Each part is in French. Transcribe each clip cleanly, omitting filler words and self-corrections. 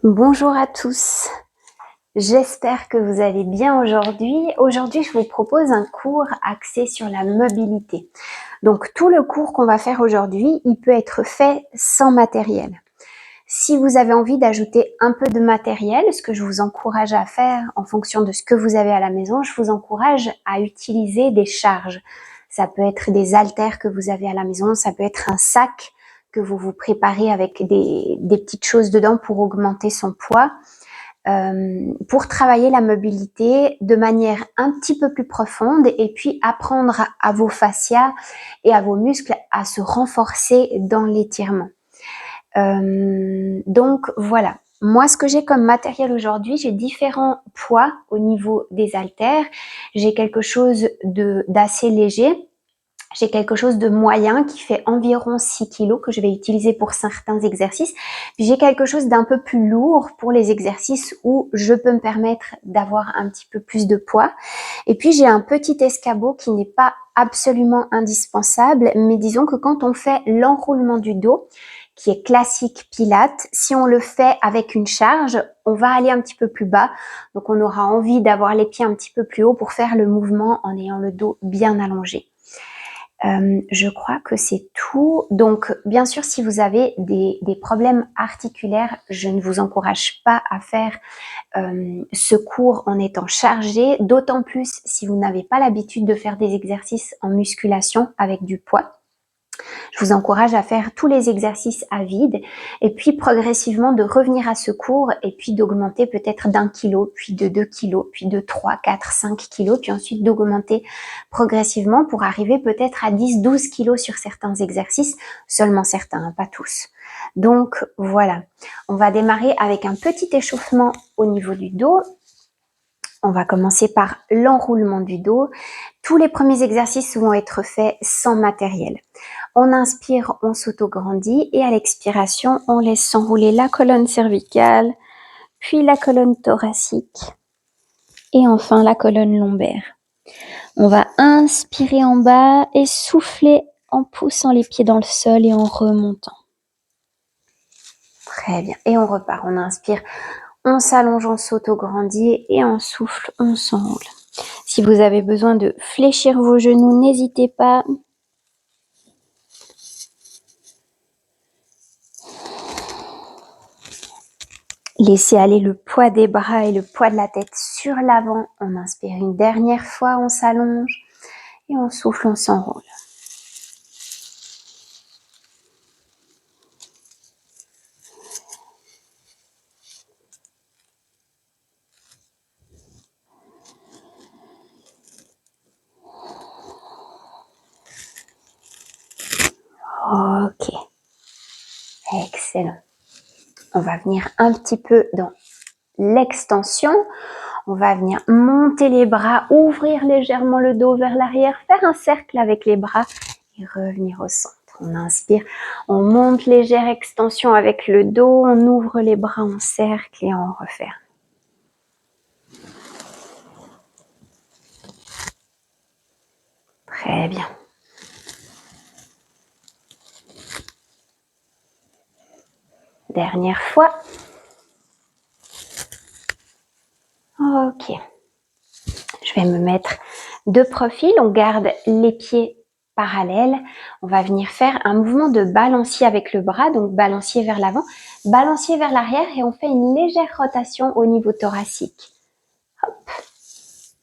Bonjour à tous, j'espère que vous allez bien aujourd'hui. Aujourd'hui, je vous propose un cours axé sur la mobilité. Donc, tout le cours qu'on va faire aujourd'hui, il peut être fait sans matériel. Si vous avez envie d'ajouter un peu de matériel, ce que je vous encourage à faire en fonction de ce que vous avez à la maison, je vous encourage à utiliser des charges. Ça peut être des haltères que vous avez à la maison, ça peut être un sac que vous vous préparez avec des petites choses dedans pour augmenter son poids. Pour travailler la mobilité de manière un petit peu plus profonde et puis apprendre à vos fascias et à vos muscles à se renforcer dans l'étirement. Donc voilà. Moi, ce que j'ai comme matériel aujourd'hui, j'ai différents poids au niveau des haltères. J'ai quelque chose d'assez léger. J'ai quelque chose de moyen qui fait environ 6 kg que je vais utiliser pour certains exercices. Puis j'ai quelque chose d'un peu plus lourd pour les exercices où je peux me permettre d'avoir un petit peu plus de poids. Et puis j'ai un petit escabeau qui n'est pas absolument indispensable, mais disons que quand on fait l'enroulement du dos, qui est classique Pilates, si on le fait avec une charge, on va aller un petit peu plus bas. Donc on aura envie d'avoir les pieds un petit peu plus haut pour faire le mouvement en ayant le dos bien allongé. Je crois que c'est tout. Donc, bien sûr, si vous avez des problèmes articulaires, je ne vous encourage pas à faire ce cours en étant chargé, d'autant plus si vous n'avez pas l'habitude de faire des exercices en musculation avec du poids. Je vous encourage à faire tous les exercices à vide et puis progressivement de revenir à ce cours et puis d'augmenter peut-être d'1 kilo, puis de 2 kilos, puis de 3, 4, 5 kilos, puis ensuite d'augmenter progressivement pour arriver peut-être à 10, 12 kilos sur certains exercices, seulement certains, hein, pas tous. Donc voilà, on va démarrer avec un petit échauffement au niveau du dos. On va commencer par l'enroulement du dos. Tous les premiers exercices vont être faits sans matériel. On inspire, on s'autograndit et à l'expiration, on laisse s'enrouler la colonne cervicale, puis la colonne thoracique et enfin la colonne lombaire. On va inspirer en bas et souffler en poussant les pieds dans le sol et en remontant. Très bien. Et on repart. On inspire, on s'allonge, on s'autograndit et on souffle, on s'enroule. Si vous avez besoin de fléchir vos genoux, n'hésitez pas. Laissez aller le poids des bras et le poids de la tête sur l'avant. On inspire une dernière fois, on s'allonge et on souffle, on s'enroule. Ok, excellent. On va venir un petit peu dans l'extension. On va venir monter les bras, ouvrir légèrement le dos vers l'arrière, faire un cercle avec les bras et revenir au centre. On inspire, on monte légère extension avec le dos, on ouvre les bras en cercle et on referme. Très bien. Dernière fois. Ok. Je vais me mettre de profil. On garde les pieds parallèles. On va venir faire un mouvement de balancier avec le bras. Donc balancier vers l'avant, balancier vers l'arrière et on fait une légère rotation au niveau thoracique. Hop.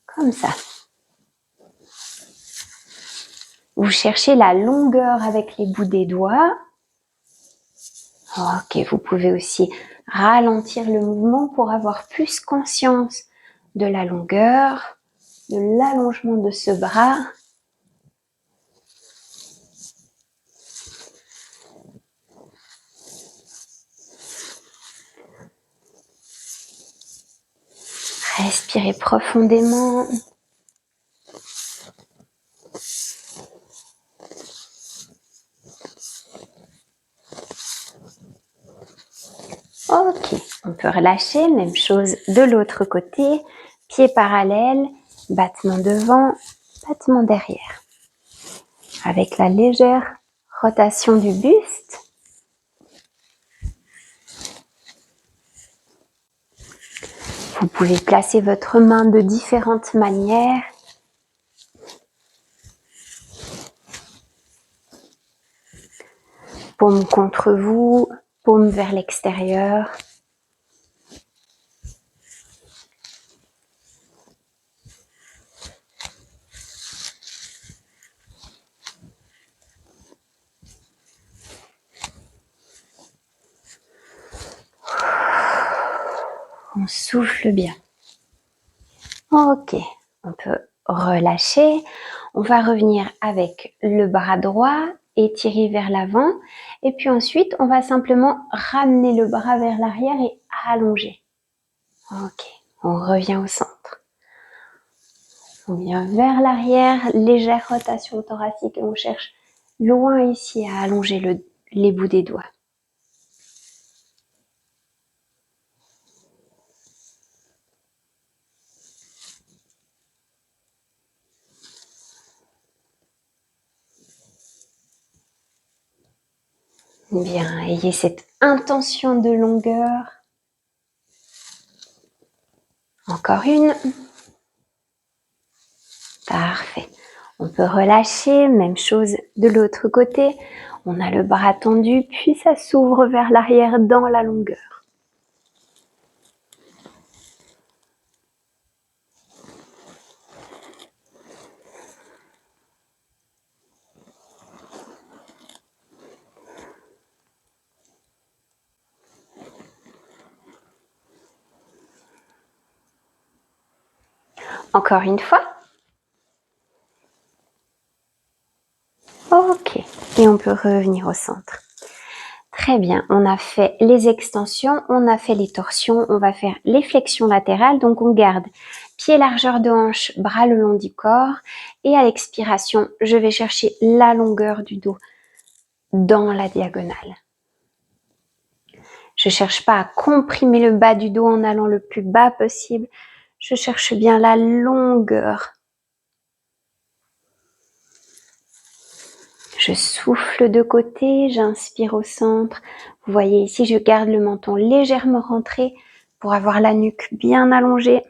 Comme ça. Vous cherchez la longueur avec les bouts des doigts. Ok, vous pouvez aussi ralentir le mouvement pour avoir plus conscience de la longueur, de l'allongement de ce bras. Respirez profondément. Ok, on peut relâcher, même chose de l'autre côté, pieds parallèles, battement devant, battement derrière. Avec la légère rotation du buste. Vous pouvez placer votre main de différentes manières. Paume contre vous, paume vers l'extérieur. On souffle bien. Ok, on peut relâcher. On va revenir avec le bras droit étiré vers l'avant. Et puis ensuite, on va simplement ramener le bras vers l'arrière et allonger. Ok, on revient au centre. On vient vers l'arrière, légère rotation thoracique et on cherche loin ici à allonger les bouts des doigts. Bien, ayez cette intention de longueur. Encore une. Parfait. On peut relâcher, même chose de l'autre côté. On a le bras tendu, puis ça s'ouvre vers l'arrière dans la longueur. Encore une fois. Ok. Et on peut revenir au centre. Très bien. On a fait les extensions, on a fait les torsions, on va faire les flexions latérales. Donc on garde pied largeur de hanche, bras le long du corps. Et à l'expiration, je vais chercher la longueur du dos dans la diagonale. Je cherche pas à comprimer le bas du dos en allant le plus bas possible. Je cherche bien la longueur. Je souffle de côté, j'inspire au centre. Vous voyez ici, je garde le menton légèrement rentré pour avoir la nuque bien allongée.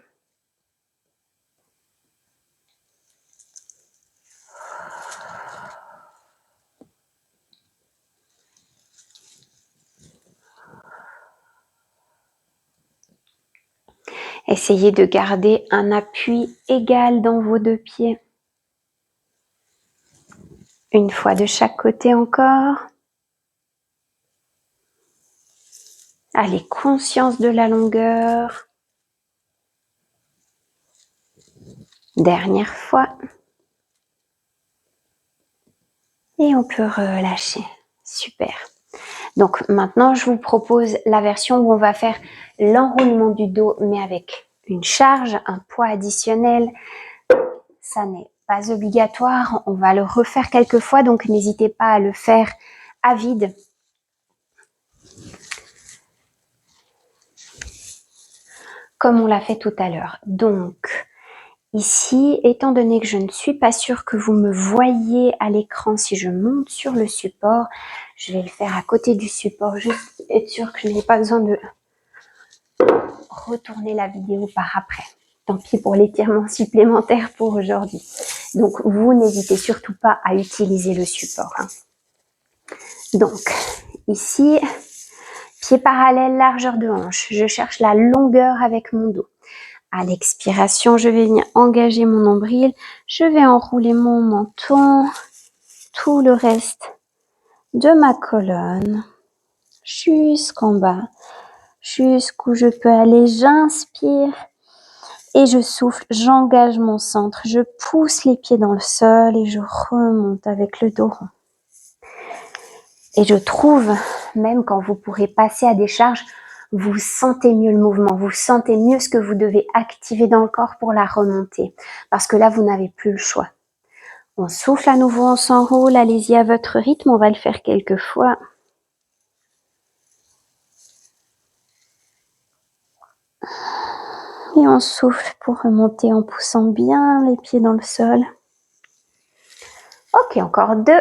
Essayez de garder un appui égal dans vos deux pieds. Une fois de chaque côté encore. Allez, conscience de la longueur. Dernière fois. Et on peut relâcher. Super. Donc maintenant, je vous propose la version où on va faire l'enroulement du dos, mais avec une charge, un poids additionnel. Ça n'est pas obligatoire. On va le refaire quelques fois, donc n'hésitez pas à le faire à vide. Comme on l'a fait tout à l'heure. Donc, ici, étant donné que je ne suis pas sûre que vous me voyez à l'écran, si je monte sur le support, je vais le faire à côté du support, juste être sûr que je n'ai pas besoin de retourner la vidéo par après. Tant pis pour l'étirement supplémentaire pour aujourd'hui. Donc, vous n'hésitez surtout pas à utiliser le support. Donc, ici, pied parallèle, largeur de hanche. Je cherche la longueur avec mon dos. À l'expiration, je vais venir engager mon nombril. Je vais enrouler mon menton. Tout le reste de ma colonne. Jusqu'en bas. Jusqu'où je peux aller. J'inspire. Et je souffle. J'engage mon centre. Je pousse les pieds dans le sol. Et je remonte avec le dos rond. Et je trouve, même quand vous pourrez passer à des charges, vous sentez mieux le mouvement, vous sentez mieux ce que vous devez activer dans le corps pour la remontée. Parce que là, vous n'avez plus le choix. On souffle à nouveau, on s'enroule, allez-y à votre rythme, on va le faire quelques fois. Et on souffle pour remonter en poussant bien les pieds dans le sol. Ok, encore 2.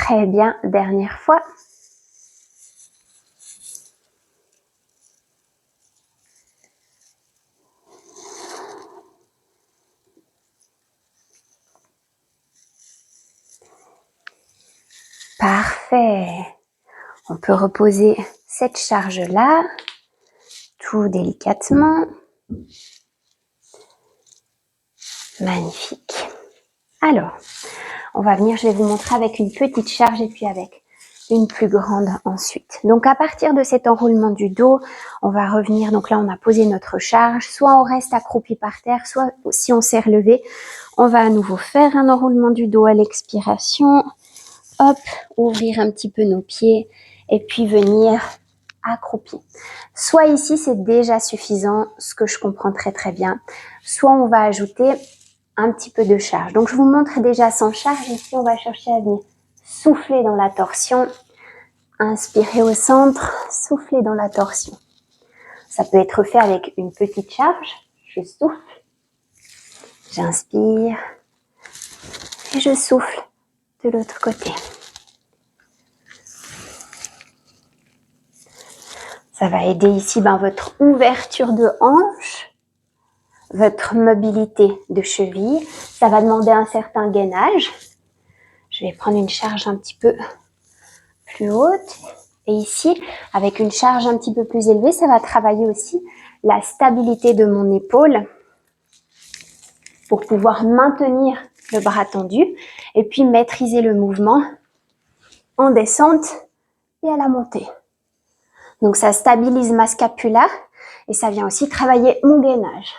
Très bien, dernière fois. Parfait. On peut reposer cette charge-là, tout délicatement. Magnifique. Alors, on va venir, je vais vous montrer avec une petite charge et puis avec une plus grande ensuite. Donc, à partir de cet enroulement du dos, on va revenir. Donc là, on a posé notre charge. Soit on reste accroupi par terre, soit si on s'est relevé, on va à nouveau faire un enroulement du dos à l'expiration. Hop, ouvrir un petit peu nos pieds et puis venir accroupi. Soit ici, c'est déjà suffisant, ce que je comprends très très bien. Soit on va ajouter un petit peu de charge. Donc, je vous montre déjà sans charge. Ici, on va chercher à venir souffler dans la torsion. Inspirez au centre, soufflez dans la torsion. Ça peut être fait avec une petite charge. Je souffle, j'inspire et je souffle de l'autre côté. Ça va aider ici votre ouverture de hanche, votre mobilité de cheville. Ça va demander un certain gainage. Je vais prendre une charge un petit peu plus haute. Et ici, avec une charge un petit peu plus élevée, ça va travailler aussi la stabilité de mon épaule pour pouvoir maintenir le bras tendu et puis maîtriser le mouvement en descente et à la montée. Donc ça stabilise ma scapula et ça vient aussi travailler mon gainage.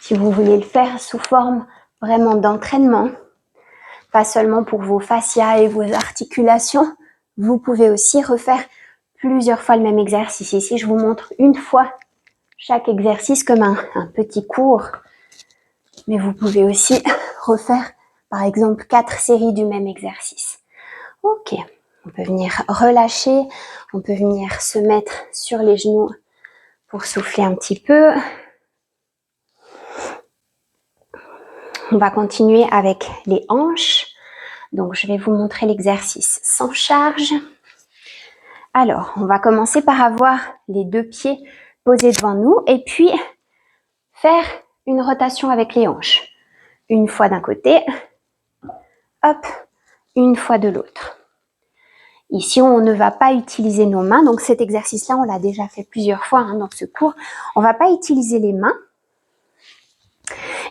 Si vous voulez le faire sous forme vraiment d'entraînement, pas seulement pour vos fascias et vos articulations, vous pouvez aussi refaire plusieurs fois le même exercice. Ici, je vous montre une fois chaque exercice comme un petit cours. Mais vous pouvez aussi refaire, par exemple, 4 séries du même exercice. Ok, on peut venir relâcher, on peut venir se mettre sur les genoux pour souffler un petit peu. On va continuer avec les hanches. Donc, je vais vous montrer l'exercice sans charge. Alors, on va commencer par avoir les deux pieds posés devant nous et puis faire une rotation avec les hanches. Une fois d'un côté, hop, une fois de l'autre. Ici, on ne va pas utiliser nos mains. Donc, cet exercice-là, on l'a déjà fait plusieurs fois dans ce cours. On ne va pas utiliser les mains.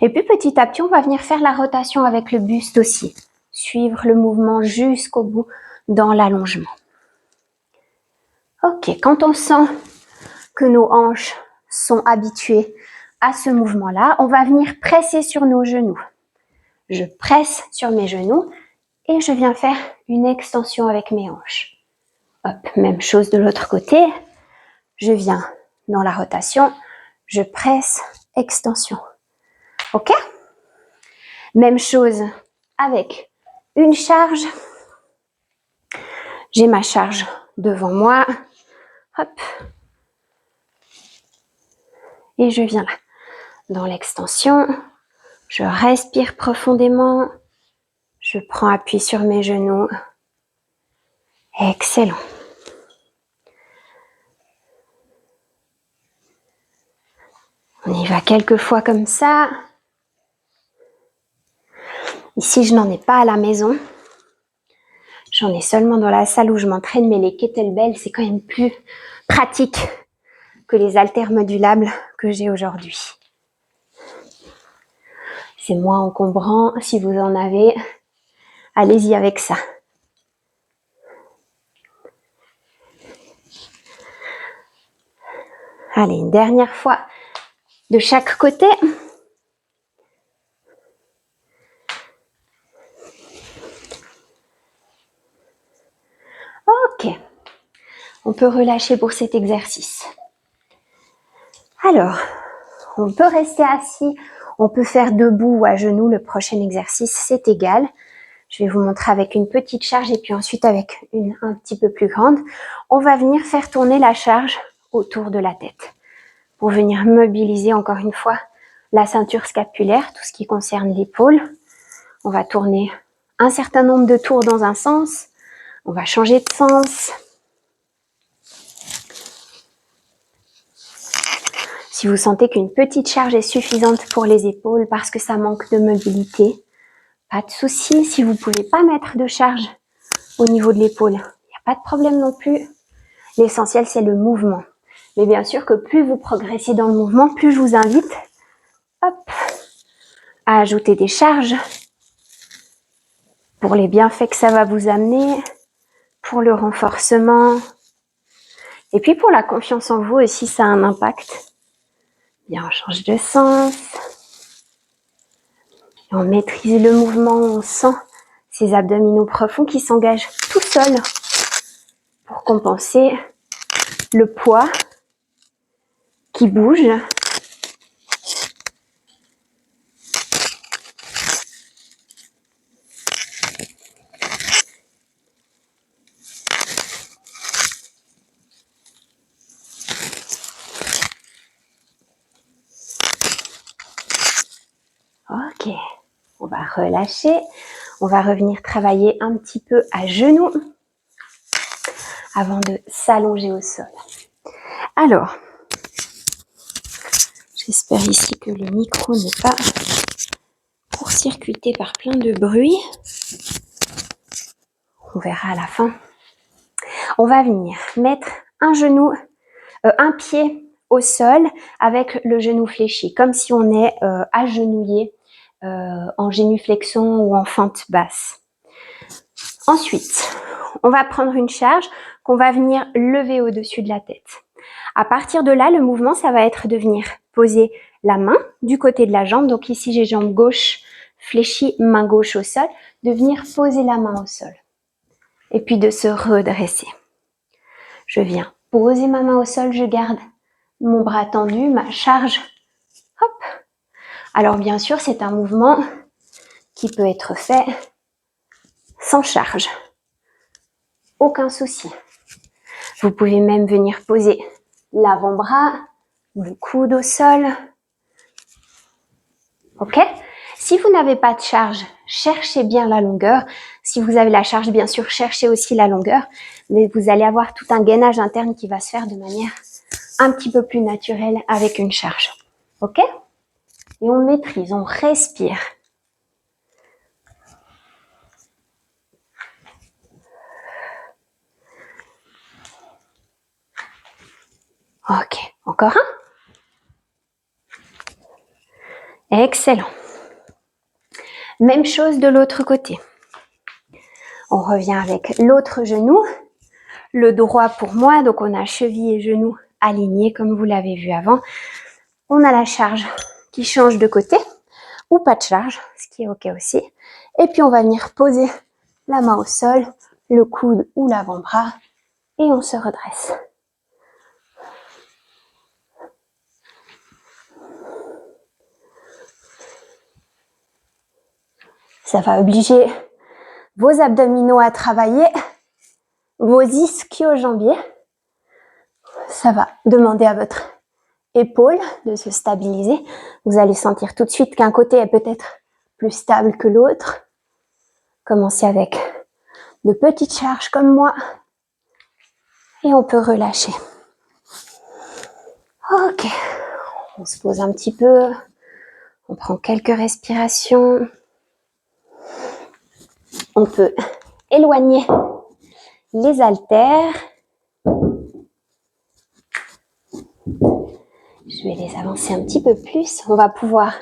Et puis, petit à petit, on va venir faire la rotation avec le buste aussi. Suivre le mouvement jusqu'au bout dans l'allongement. Ok, quand on sent que nos hanches sont habituées à ce mouvement-là, on va venir presser sur nos genoux. Je presse sur mes genoux et je viens faire une extension avec mes hanches. Hop, même chose de l'autre côté. Je viens dans la rotation, je presse, extension. Ok? Même chose avec une charge. J'ai ma charge devant moi. Hop. Et je viens là. Dans l'extension, je respire profondément. Je prends appui sur mes genoux. Excellent. On y va quelques fois comme ça. Ici, je n'en ai pas à la maison. J'en ai seulement dans la salle où je m'entraîne, mais les kettlebells, c'est quand même plus pratique que les haltères modulables que j'ai aujourd'hui. C'est moins encombrant. Si vous en avez, allez-y avec ça. Allez, une dernière fois de chaque côté. Ok, on peut relâcher pour cet exercice. Alors, on peut rester assis, on peut faire debout ou à genoux. Le prochain exercice, c'est égal. Je vais vous montrer avec une petite charge et puis ensuite avec une un petit peu plus grande. On va venir faire tourner la charge autour de la tête. pour venir mobiliser encore une fois la ceinture scapulaire, tout ce qui concerne l'épaule. On va tourner un certain nombre de tours dans un sens. On va changer de sens. Si vous sentez qu'une petite charge est suffisante pour les épaules parce que ça manque de mobilité, pas de souci. Si vous ne pouvez pas mettre de charge au niveau de l'épaule, il n'y a pas de problème non plus. L'essentiel, c'est le mouvement. Mais bien sûr que plus vous progressez dans le mouvement, plus je vous invite hop, à ajouter des charges pour les bienfaits que ça va vous amener, pour le renforcement. Et puis pour la confiance en vous aussi, ça a un impact. Bien, on change de sens. Et on maîtrise le mouvement, on sent ces abdominaux profonds qui s'engagent tout seuls pour compenser le poids qui bouge. Ok, on va relâcher. On va revenir travailler un petit peu à genoux avant de s'allonger au sol. Alors, j'espère ici que le micro n'est pas court-circuité par plein de bruit. On verra à la fin. On va venir mettre un pied au sol avec le genou fléchi, comme si on est agenouillé en génuflexion ou en fente basse. Ensuite, on va prendre une charge qu'on va venir lever au-dessus de la tête. À partir de là, le mouvement, ça va être de venir poser la main du côté de la jambe. Donc ici, j'ai jambe gauche fléchie, main gauche au sol. De venir poser la main au sol. Et puis de se redresser. Je viens poser ma main au sol, je garde mon bras tendu, ma charge. Hop. Alors bien sûr, c'est un mouvement qui peut être fait sans charge. Aucun souci. Vous pouvez même venir poser l'avant-bras, le coude au sol. Ok? Si vous n'avez pas de charge, cherchez bien la longueur. Si vous avez la charge, bien sûr, cherchez aussi la longueur. Mais vous allez avoir tout un gainage interne qui va se faire de manière un petit peu plus naturelle avec une charge. Ok? Et on maîtrise, on respire. Ok, encore un. Excellent. Même chose de l'autre côté. On revient avec l'autre genou, le droit pour moi, donc on a cheville et genou alignés comme vous l'avez vu avant. On a la charge qui change de côté ou pas de charge, ce qui est ok aussi. Et puis on va venir poser la main au sol, le coude ou l'avant-bras et on se redresse. Ça va obliger vos abdominaux à travailler, vos ischio-jambiers. Ça va demander à votre épaule de se stabiliser. Vous allez sentir tout de suite qu'un côté est peut-être plus stable que l'autre. Commencez avec de petites charges comme moi et on peut relâcher. Ok, on se pose un petit peu, on prend quelques respirations. On peut éloigner les haltères. Je vais les avancer un petit peu plus. On va pouvoir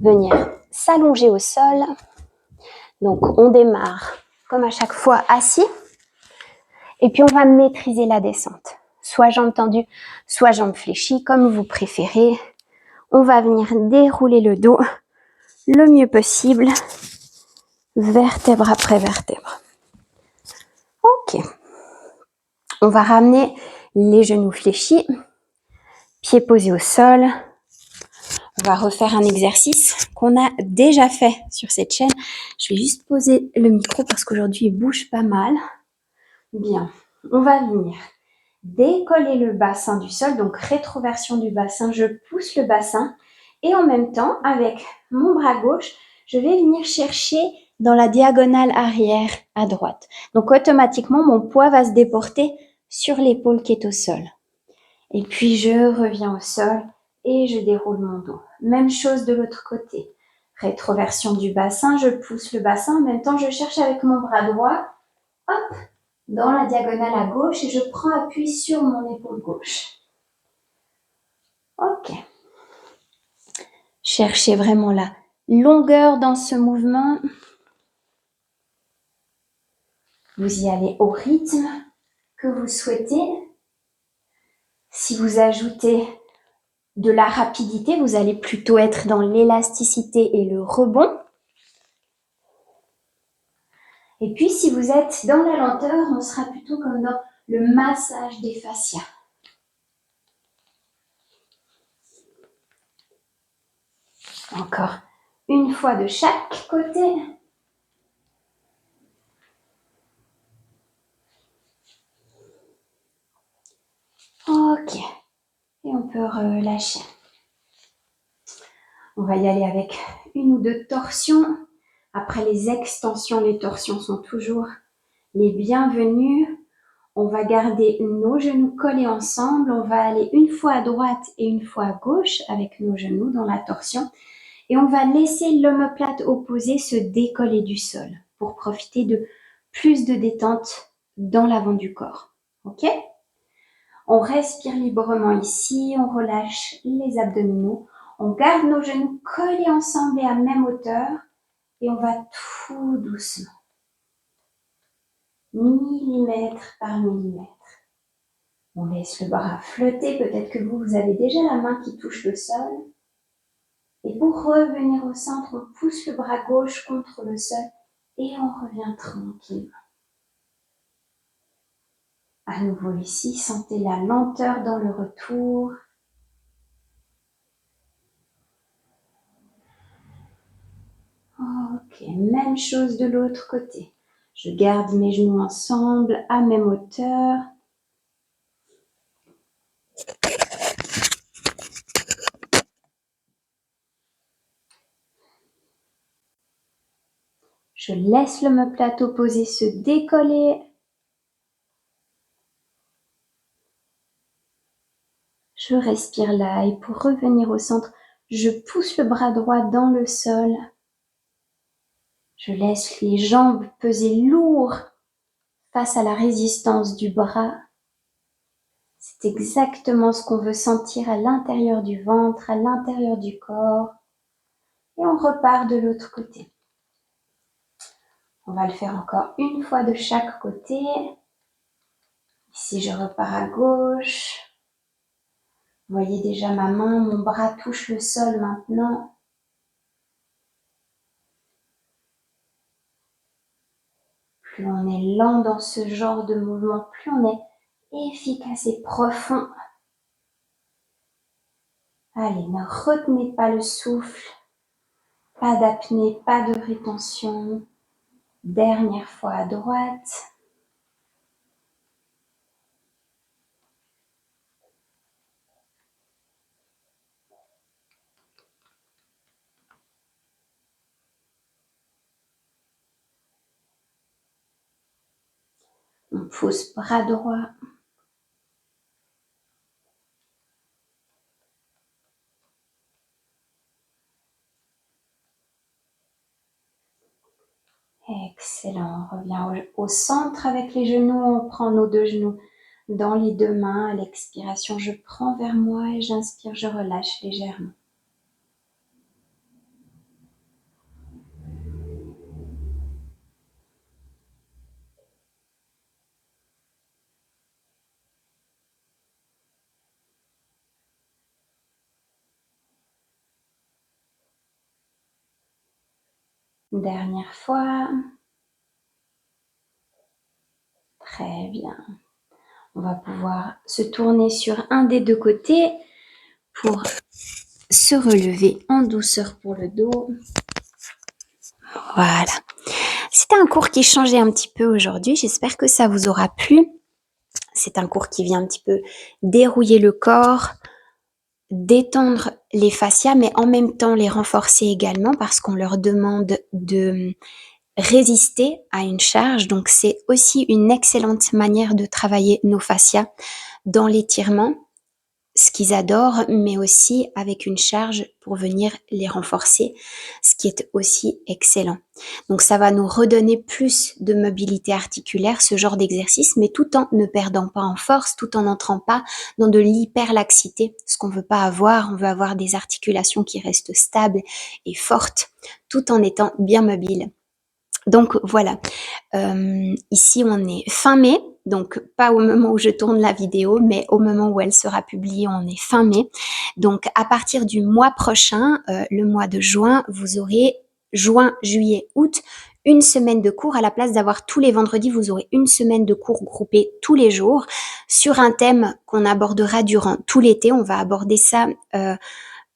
venir s'allonger au sol. Donc, on démarre comme à chaque fois assis. Et puis, on va maîtriser la descente. Soit jambes tendues, soit jambes fléchies, comme vous préférez. On va venir dérouler le dos le mieux possible, vertèbre après vertèbre. Ok. On va ramener les genoux fléchis, pieds posés au sol. On va refaire un exercice qu'on a déjà fait sur cette chaîne. Je vais juste poser le micro parce qu'aujourd'hui il bouge pas mal. Bien, on va venir décoller le bassin du sol, donc rétroversion du bassin, je pousse le bassin et en même temps, avec mon bras gauche, je vais venir chercher dans la diagonale arrière à droite. Donc automatiquement, mon poids va se déporter sur l'épaule qui est au sol. Et puis je reviens au sol et je déroule mon dos. Même chose de l'autre côté. Rétroversion du bassin, je pousse le bassin, en même temps je cherche avec mon bras droit, hop, dans la diagonale à gauche et je prends appui sur mon épaule gauche. Ok. Cherchez vraiment la longueur dans ce mouvement. Vous y allez au rythme que vous souhaitez. Si vous ajoutez de la rapidité, vous allez plutôt être dans l'élasticité et le rebond. Et puis, si vous êtes dans la lenteur, on sera plutôt comme dans le massage des fascias. Encore une fois de chaque côté. Ok. Et on peut relâcher. On va y aller avec une ou deux torsions. Après les extensions, les torsions sont toujours les bienvenues. On va garder nos genoux collés ensemble. On va aller une fois à droite et une fois à gauche avec nos genoux dans la torsion. Et on va laisser l'omoplate opposée se décoller du sol pour profiter de plus de détente dans l'avant du corps. Ok ? On respire librement ici, on relâche les abdominaux, on garde nos genoux collés ensemble et à même hauteur et on va tout doucement, millimètre par millimètre. On laisse le bras flotter, peut-être que vous avez déjà la main qui touche le sol. Et pour revenir au centre, on pousse le bras gauche contre le sol et on revient tranquillement. À nouveau ici, sentez la lenteur dans le retour. Ok, même chose de l'autre côté. Je garde mes genoux ensemble à même hauteur. Je laisse l'omoplate opposée se décoller. Je respire là et pour revenir au centre, je pousse le bras droit dans le sol. Je laisse les jambes peser lourd face à la résistance du bras. C'est exactement ce qu'on veut sentir à l'intérieur du ventre, à l'intérieur du corps. Et on repart de l'autre côté. On va le faire encore une fois de chaque côté. Ici, je repars à gauche. Vous voyez déjà ma main, mon bras touche le sol maintenant. Plus on est lent dans ce genre de mouvement, plus on est efficace et profond. Allez, ne retenez pas le souffle. Pas d'apnée, pas de rétention. Dernière fois à droite. On pousse bras droit. Excellent. On revient au centre avec les genoux. On prend nos deux genoux dans les deux mains. À l'expiration, je prends vers moi et j'inspire, je relâche légèrement. Dernière fois. Très bien. On va pouvoir se tourner sur un des deux côtés pour se relever en douceur pour le dos. Voilà. C'était un cours qui changeait un petit peu aujourd'hui. J'espère que ça vous aura plu. C'est un cours qui vient un petit peu dérouiller le corps, détendre les fascias, mais en même temps les renforcer également parce qu'on leur demande de résister à une charge. Donc c'est aussi une excellente manière de travailler nos fascias dans l'étirement, ce qu'ils adorent, mais aussi avec une charge pour venir les renforcer, ce qui est aussi excellent. Donc ça va nous redonner plus de mobilité articulaire, ce genre d'exercice, mais tout en ne perdant pas en force, tout en n'entrant pas dans de l'hyperlaxité, ce qu'on veut pas avoir. On veut avoir des articulations qui restent stables et fortes, tout en étant bien mobiles. Donc voilà, ici on est fin mai, donc pas au moment où je tourne la vidéo, mais au moment où elle sera publiée, on est fin mai. Donc à partir du mois prochain, le mois de juin, vous aurez juin, juillet, août, une semaine de cours. À la place d'avoir tous les vendredis, vous aurez une semaine de cours groupés tous les jours sur un thème qu'on abordera durant tout l'été. On va aborder ça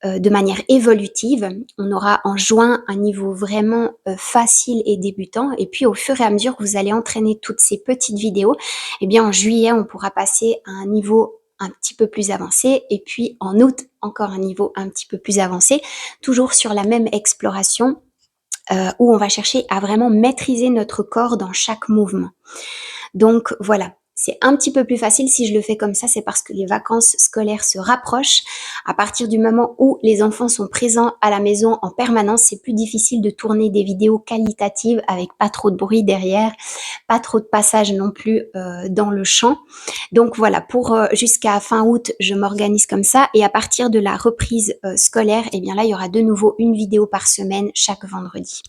de manière évolutive. On aura en juin un niveau vraiment facile et débutant. Et puis au fur et à mesure que vous allez entraîner toutes ces petites vidéos, eh bien en juillet, on pourra passer à un niveau un petit peu plus avancé. Et puis en août, encore un niveau un petit peu plus avancé, toujours sur la même exploration où on va chercher à vraiment maîtriser notre corps dans chaque mouvement. Donc voilà, c'est un petit peu plus facile si je le fais comme ça, c'est parce que les vacances scolaires se rapprochent. À partir du moment où les enfants sont présents à la maison en permanence, c'est plus difficile de tourner des vidéos qualitatives avec pas trop de bruit derrière, pas trop de passages non plus dans le champ. Donc voilà, pour jusqu'à fin août, je m'organise comme ça et à partir de la reprise scolaire, eh bien là, il y aura de nouveau une vidéo par semaine chaque vendredi.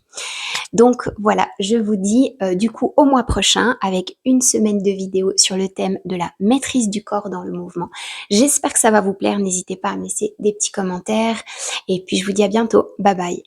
Donc voilà, je vous dis du coup au mois prochain avec une semaine de vidéos sur le thème de la maîtrise du corps dans le mouvement. J'espère que ça va vous plaire, n'hésitez pas à me laisser des petits commentaires et puis je vous dis à bientôt, bye bye.